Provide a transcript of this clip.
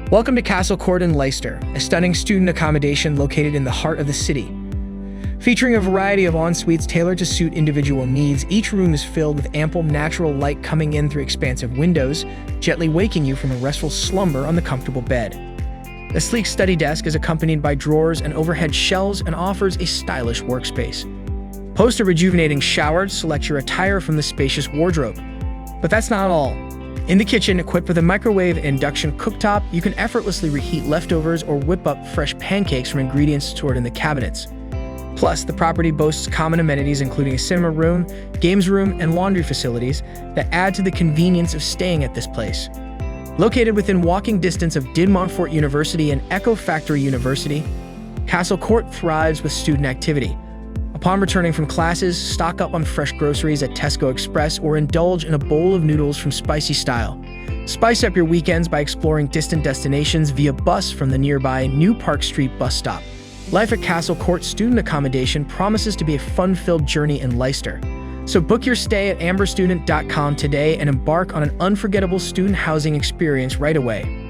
Welcome to Castle Court in Leicester, a stunning student accommodation located in the heart of the city. Featuring a variety of ensuites tailored to suit individual needs, each room is filled with ample natural light coming in through expansive windows, gently waking you from a restful slumber on the comfortable bed. The sleek study desk is accompanied by drawers and overhead shelves and offers a stylish workspace. Post a rejuvenating shower to select your attire from the spacious wardrobe. But that's not all. In the kitchen, equipped with a microwave and induction cooktop, you can effortlessly reheat leftovers or whip up fresh pancakes from ingredients stored in the cabinets. Plus, the property boasts common amenities including a cinema room, games room, and laundry facilities that add to the convenience of staying at this place. Located within walking distance of Montfort University and Echo Factory University, Castle Court thrives with student activity. Upon returning from classes, stock up on fresh groceries at Tesco Express or indulge in a bowl of noodles from Spicy Style. Spice up your weekends by exploring distant destinations via bus from the nearby New Park Street bus stop. Life at Castle Court Student Accommodation promises to be a fun-filled journey in Leicester. So book your stay at amberstudent.com today and embark on an unforgettable student housing experience right away.